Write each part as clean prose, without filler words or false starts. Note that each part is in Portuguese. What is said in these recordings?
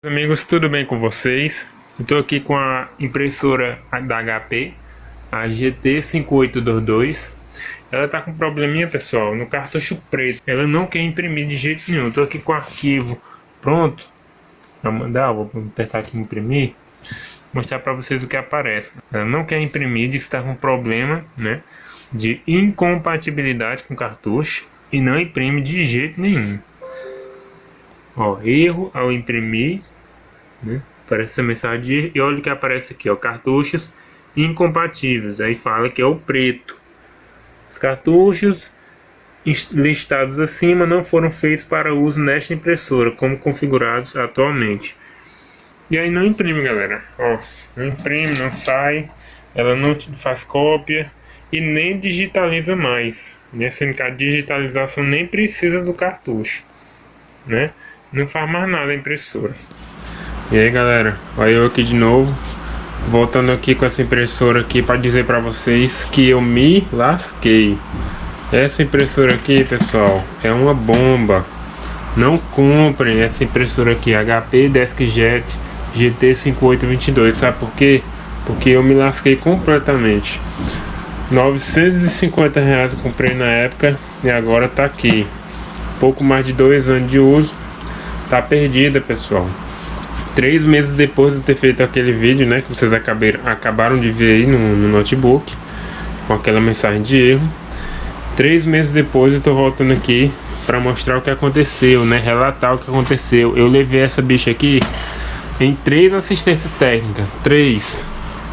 Amigos, tudo bem com vocês? Eu estou aqui com a impressora da HP, a GT5822. Ela está com um probleminha, pessoal, no cartucho preto. Ela não quer imprimir de jeito nenhum. Estou aqui com o arquivo pronto para mandar. Vou apertar aqui em imprimir, mostrar para vocês o que aparece. Ela não quer imprimir, diz que está com problema, né, de incompatibilidade com o cartucho e não imprime de jeito nenhum. Ó, erro ao imprimir, né? Aparece essa mensagem de erro, e olha o que aparece aqui, ó, cartuchos incompatíveis. Aí fala que é o preto. Os cartuchos listados acima não foram feitos para uso nesta impressora, como configurados atualmente. E aí não imprime, galera. Ó, não imprime, não sai, ela não faz cópia e nem digitaliza mais. Nessa digitalização nem precisa do cartucho, né? Não faz mais nada a impressora. E aí, galera, olha eu aqui de novo, voltando aqui com essa impressora aqui para dizer para vocês que eu me lasquei. Essa impressora aqui, pessoal, é uma bomba. Não comprem essa impressora aqui, HP DeskJet GT5822. Sabe por quê? Porque eu me lasquei completamente. R$950 eu comprei na época e agora tá aqui. Pouco mais de 2 anos de uso. Tá perdida, pessoal. 3 meses depois de ter feito aquele vídeo, né, que vocês acabaram de ver aí no notebook, com aquela mensagem de erro. 3 meses depois eu tô voltando aqui para mostrar o que aconteceu, né, relatar o que aconteceu. Eu levei essa bicha aqui em 3 assistências técnicas, 3.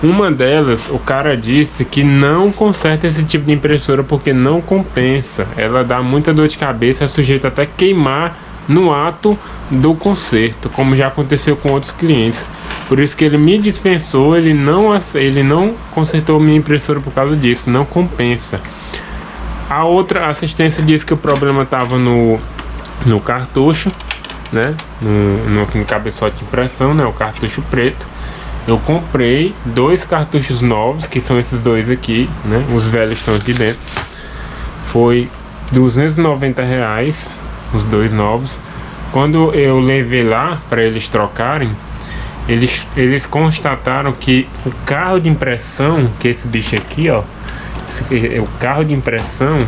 Uma delas, o cara disse que não conserta esse tipo de impressora porque não compensa. Ela dá muita dor de cabeça, é sujeita até queimar no ato do conserto, como já aconteceu com outros clientes. Por isso que ele me dispensou, ele não consertou minha impressora por causa disso, não compensa. A outra assistência disse que o problema estava no cartucho, né, no cabeçote de impressão, né, o cartucho preto. Eu comprei 2 cartuchos novos, que são esses 2 aqui, né, os velhos estão aqui dentro. Foi R$290, os 2 novos. Quando eu levei lá para eles trocarem, eles constataram que o carro de impressão, que esse bicho aqui, ó, o carro de impressão,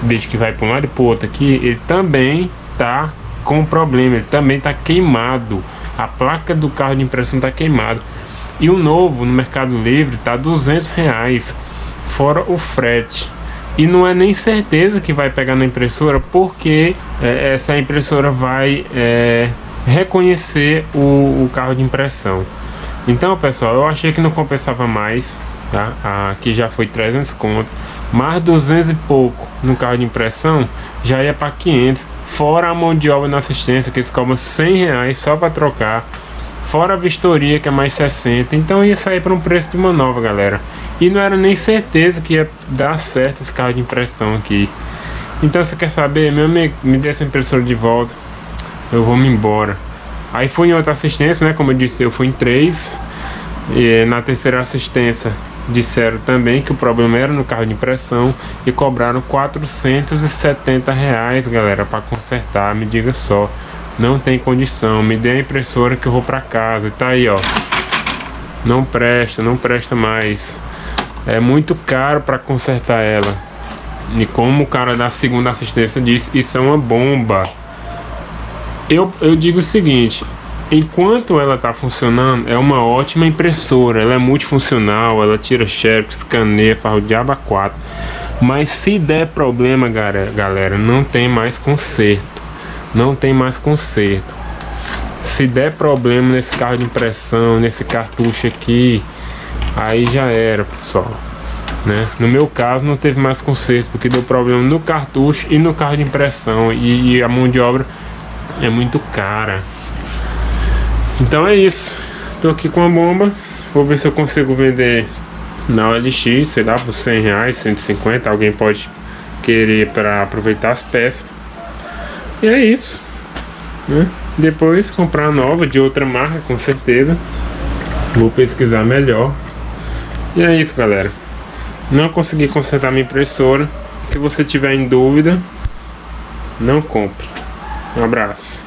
o bicho que vai para um lado e para o outro aqui, ele também tá com problema, ele também tá queimado. A placa do carro de impressão tá queimado. E o novo no Mercado Livre tá R$200, fora o frete. E não é nem certeza que vai pegar na impressora, porque essa impressora vai reconhecer o carro de impressão. Então, pessoal, eu achei que não compensava mais, tá? Aqui já foi 300 conto, mais 200 e pouco no carro de impressão, já ia para 500, fora a mão de obra na assistência, que eles cobram R$100 só para trocar, fora a vistoria, que é mais 60. Então ia sair para um preço de uma nova, galera. E não era nem certeza que ia dar certo esse carro de impressão aqui. Então, você quer saber, meu amigo, me dê essa impressora de volta, eu vou me embora. Aí fui em outra assistência, né, como eu disse, eu fui em 3. E na terceira assistência disseram também que o problema era no carro de impressão e cobraram R$470, galera, para consertar. Me diga só, não tem condição. Me dê a impressora que eu vou para casa. E tá aí, ó, não presta mais. É muito caro para consertar ela. E como o cara da segunda assistência disse, isso é uma bomba. Eu digo o seguinte: enquanto ela tá funcionando, é uma ótima impressora. Ela é multifuncional, ela tira xerox, escaneia, faz o diabo a 4. Mas se der problema, galera, não tem mais conserto. Não tem mais conserto. Se der problema nesse carro de impressão, nesse cartucho aqui, aí já era, pessoal, né? No meu caso não teve mais conserto, porque deu problema no cartucho e no carro de impressão, e a mão de obra é muito cara. Então é isso. Tô aqui com a bomba. Vou ver se eu consigo vender na OLX, sei lá, por R$100, 150. Alguém pode querer para aproveitar as peças. E é isso, né? Depois comprar nova de outra marca, com certeza. Vou pesquisar melhor. E é isso, galera. Não consegui consertar minha impressora. Se você tiver em dúvida, não compre. Um abraço.